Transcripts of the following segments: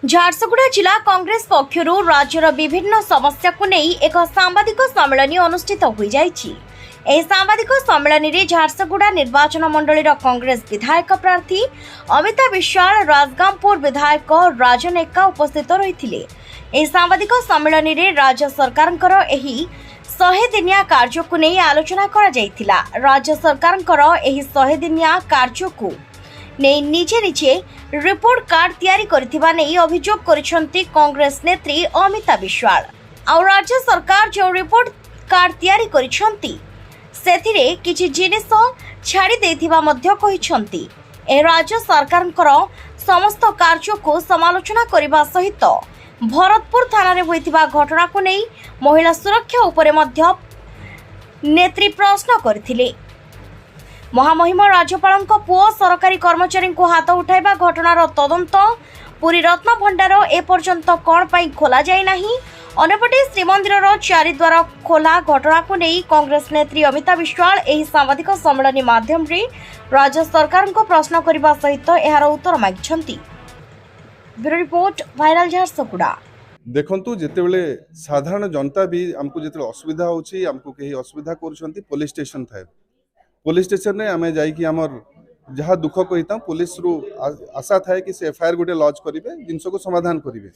झारसुगुड़ा जिला कांग्रेस पक्षर राज्यर विभिन्न समस्या को नहीं एक सांबादिक सम्मेलन अनुष्ठित हो सांबादिक सम्मेलन में झारसुगुड़ा निर्वाचन मंडल कांग्रेस विधायक प्रार्थी अमिता विश्वाल राजगामपुर विधायक राजन एक्का उपस्थित रही सांबादिक सम्मेलन में राज्य सरकार 100 दिनिया कार्य को नहीं आलोचना करा राज्य सरकार 100 दिनिया कार्य को नहीं निजे निजे रिपोर्ट कार्ड तैयारी करथिबा नहीं अभियोग करिसंती कांग्रेस नेत्री अमिता विश्वाल आ राज्य सरकार जो रिपोर्ट कार्ड तैयारी करिसंती सेथिरे किछि जिनिस छाड़ी देथिबा मध्य कहिसंती ए राज्य सरकारଙ୍କର समस्त कार्य को समालोचना करबा सहित भरतपुर थाना रे होइथिबा घटना को नहीं महिला सुरक्षा उपरे मध्य नेत्री प्रश्न करथिले। महामहिम राज्यपाल पुओ सरकारी कर्मचारी को हाथ उठाइबा घटनार तदंत पुरी रत्न भंडार एपर्यंत कौन पाई खोला जाए नहीं। अन्यपटे श्रीमंदिर चारिद्वार खोला घटना को नहीं कांग्रेस नेत्री अमिता विश्वाल एही सांबादिक सम्मेलन माध्यम रे राज्य सरकार को प्रश्न करने सहित यार उत्तर मागिछंती। Bureau report viral Jharsuguda. देखंतु जेतेबेले साधारण जनता भी हमको जेतेबेले असुविधा होची हमको केही असुविधा करूछंती पुलिस स्टेशन थाए पुलिस स्टेशन ने आमे जाई कि हमर जहाँ दुख कहीता पुलिस रु आशा थाए कि से एफआईआर गोटे लॉन्च करिवे जिनस को समाधान करिवे।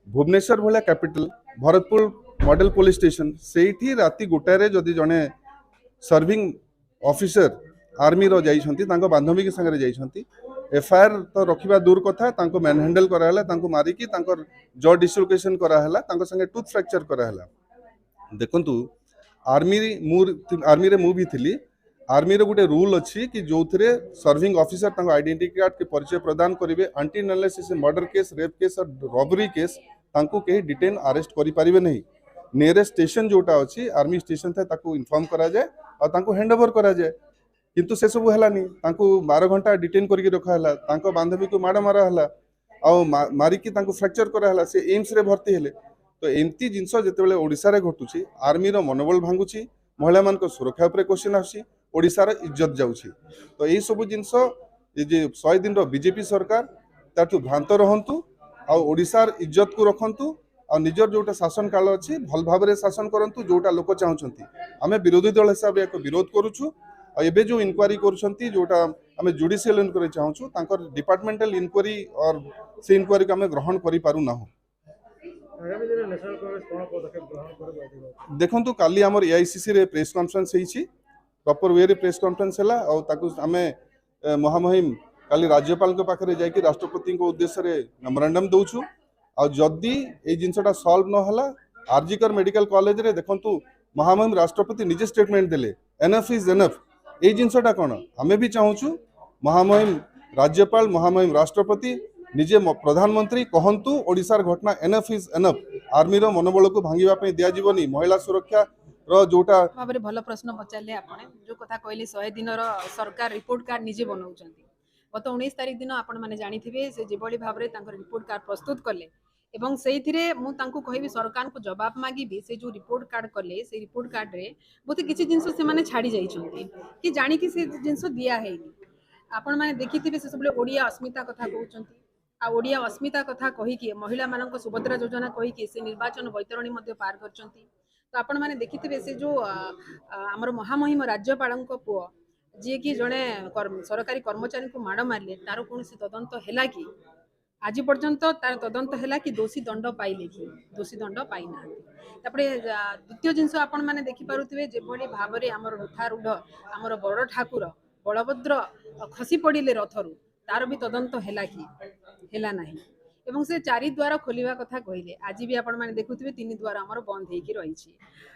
भुवनेश्वर भले capital Bharatpur model police station Sethi राति गोटारे जदि जने सर्विंग ऑफिसर आर्मी रो जाइछंती तांको बांधवी के संगे जाइछंती एफआईआर तो रखिबा दूर कथा तांको मैन हैंडल कराहला तांको मारी कि तांकर जॉ डिसलोकेशन कराहला तांको संगे टूथ फ्रैक्चर कराहला। देखंतु आर्मी रे मु भी थिली आर्मी रो गोटे रूल अच्छी कि जो थे सर्विंग ऑफिसर तांको आइडेंटिटी कार्ड के परिचय प्रदान करेंगे aunty unless murder case rape case और रॉबरी केस तांको कहीं डिटेन अरेस्ट करि परिबे नहीं। नियरेस्ट स्टेशन जोटा अच्छी आर्मी स्टेशन था ताको इन्फॉर्म करा जाए और तांको हैंडओवर करा जाए किंतु से सब हैलानी तांको 12 घंटा डिटेन करके रखा हला तांको बांधवी को माड़ मारा हला आ मारिकी तांको फ्रैक्चर करा हला से एम्स रे भर्ती हेले। तो एमती जिनस जेतेबेले ओडिसा रे घटुची आर्मी रो मनोबल भांगुची महिला मान सुरक्षा उपरे क्वेश्चन आसी ओडिसार इज्जत जाउची। तो यही सब जिनस जे 100 दिन बीजेपी सरकार ताठू भ्रांत रहंतु आ ओडिसार इज्जत को रखंतु आ निजर जोटा शासन काल अच्छी भल भाव में शासन करंतु जोटा लोक चाहूँगी आम विरोधी दल हिसाब से एक विरोध करुचु आ एबे जो इनक्वारी करुछंती जोटा आम जुडिशियल इनक्वारी चाहूँ तांकर डिपार्टमेंटल इनक्वारी और से इनक्वारी को आम ग्रहण करि पारु ना। देखंतु काली हमर एआईसीसी रे प्रेस कॉन्फ्रेंस होईची प्रॉपर वे रे प्रेस कॉन्फ्रेंस हैला और ताकू आमे महामहिम काली राज्यपाल के पाखरे जाय कि राष्ट्रपति को उद्देश्य रे मेमोरेंडम दउछु और जदी ए जिंसटा सॉल्व न हला आरजीकर मेडिकल कॉलेज रे देखंतु महामहिम राष्ट्रपति निजे स्टेटमेंट देले एनफ इज एनफ ए जिंसटा कोन आमे भी चाहूछु महामहिम राज्यपाल महामहिम राष्ट्रपति निजे प्रधानमंत्री कहंतु ओडिसार घटना एनफ इज एनफ आर्मी रो मनोबल को भांगिबा पे दिया जीवनी महिला सुरक्षा रो जोटा भाबरे भलो प्रश्न पचारले आपण जो कथा कहले 100 दिन रो सरकार रिपोर्ट कार्ड निजे बनाउचंती गत 19 तारिख दिन आपण माने जानिथिबे से जेबोली भाबरे तांकर रिपोर्ट कार्ड प्रस्तुत करले एवं सेइथिरे मु तांको कहिबी सरकार को जवाब मागिबी से जो रिपोर्ट कार्ड करले से रिपोर्ट कार्ड रे बहुत किछि जिंस से माने छाडी जाइछंती कि जानि कि से जिंस दिया हेनी आपण माने देखिथिबे से सबले ओडिया अस्मिता कथा कहउचंती आ ओडिया अस्मिता कथा कहि कि महिला मानक सुभद्रा योजना कहि कि से निर्वाचन बैतरणी मध्ये पार करचंती। तो आपण माने देखिथिबे से जो हमर महामहिम राज्यपाल पुओ जी कि जड़े सरकारी कर्मचारी को माड़ मारे तार कौन तदंत है कि आज पर्यंत तार तदंत है कि दोषी दंड पाइले कि दोषी दंड पाई ना। द्वितीय जिनस आपण माने देखि पारुथिबे जेभली भाबरे हमर रथारूढ़ हमर बड़ ठाकुर बलभद्र खसी पड़िले रथरू तार भी तदंत है कि हेला नाही एवं से 4 द्वार खोलिवा कथा कहले आज भी आपण माने देखुथिबे 3 द्वार हमर बंद हेकी रहिछि।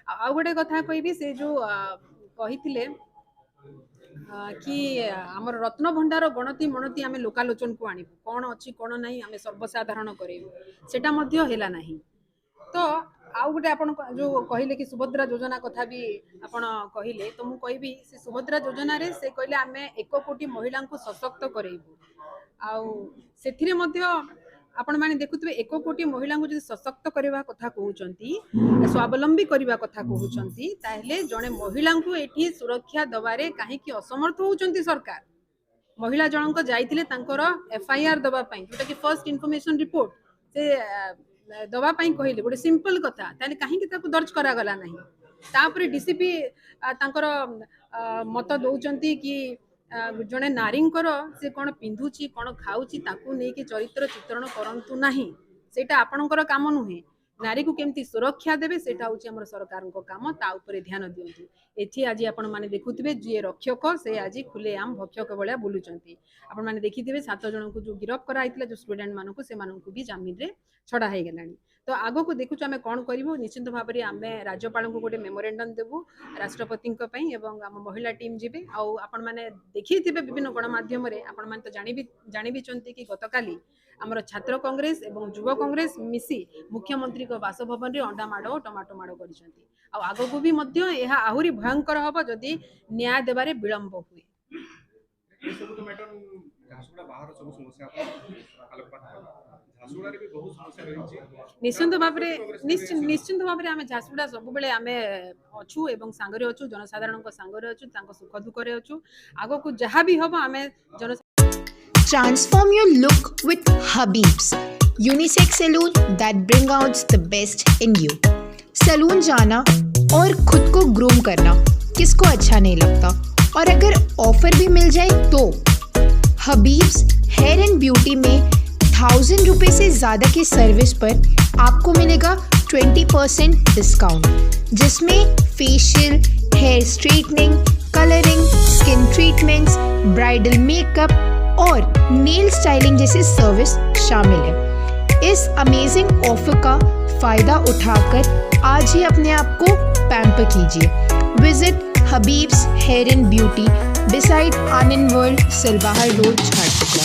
आ गोटे कथा कहबी से जो कहिथिले कि आमर रत्न भंडार गणति मणति आमे लोकालोचन को आनिबु कौन अच्छी कौन नहीं आमे सर्वसाधारण करेबु सेटा मध्य हेला नाही। तो आउ गोटे आपण जो कहले कि सुभद्रा योजना कथा भी आपण कहले तो मु कहबी से सुभद्रा योजना रे से कहले आमे 1 कोटी महिला को सशक्त करेबु आउ सेथिरे मध्य आपण माने देखुथिबे 1 कोटी महिला को जदि सशक्त करबा कथा कहउचंती स्वावलंबी करबा कथा कहउचंती ताहेले जणे महिला को एठी सुरक्षा दबारे काहे कि असमर्थ होउचंती सरकार महिला जनक जाइथिले तांकर एफआईआर दबा पई जोटा कि फर्स्ट इन्फॉर्मेशन रिपोर्ट से दबा पई कहले गोटे सिंपल कथा ताले काहे कि ताको दर्ज करा गला नाही तापर डीसीपी तांकर मत दउचंती कि जड़े नारींकर से कौन पिंधुची कौन खाऊची ताकू नहीं कि चरित्र चित्रण करंतु नाही सेटा आपणकर काम नुहे नारी को केमती सुरक्षा देबे सेटा होची हमर सरकार को काम ता ऊपर ध्यान दियंतु एथि आज आपण माने देखुथिबे जे रक्षक से आज खुले आम भक्षक भलिया बुलुचंती आपण माने देखिथिबे 7 जन को जो गिरफ करा आइतला जो स्टूडेंट मानन को से मानन को भी जामिन रे छड़ा हे गेलानी तो आगो को देखुछु आमे कोन करिवो निश्चित भाव रे आमे राज्यपाल को गोटे मेमोरेंडम देबु राष्ट्रपति को पई एवं आम महिला टीम जिबे आ आपण माने देखिथिबे विभिन्न गणमाध्यम रे आपण माने तो जानिबि चंती कि गतकाली आमर छात्र कांग्रेस एवं युवा कांग्रेस मिसी मुख्यमंत्री को बासभवन रे अंडा माड़ टमाटो माड़ करिसंती आ आगो को भी मध्य एहा आहुरी भयंकर हबो जदि न्याय देबारे विलंब हुए ये सब तो मैडम झारसुगुड़ा बाहर सब समस्या आलोकपात झारसुगुड़ा रे भी बहुत समस्या रही छी निश्चिंत भाव आम झारसुगुड़ा सब बेले आम अच्छू एवं सांगरे अच्छू जनसाधारण सांगरे अच्छू तांको सुख दुख रे अच्छू आगो को जहाँ भी हम आम जन Transform your look with Habibs, unisex saloon that bring out the best in you. Salon जाना और खुद को ग्रूम करना किसको अच्छा नहीं लगता, और अगर ऑफर भी मिल जाए तो हबीब्स हेयर एंड ब्यूटी में 1000 रुपये से ज़्यादा की सर्विस पर आपको मिलेगा 20% डिस्काउंट, जिसमें facial, hair straightening, colouring, skin treatments, bridal makeup और नेल स्टाइलिंग जैसी सर्विस शामिल है। इस अमेजिंग ऑफर का फ़ायदा उठाकर आज ही अपने आप को पैम्पर कीजिए। Visit Habibs hair and beauty beside Anand World, Silvahar Road, Jharsuguda.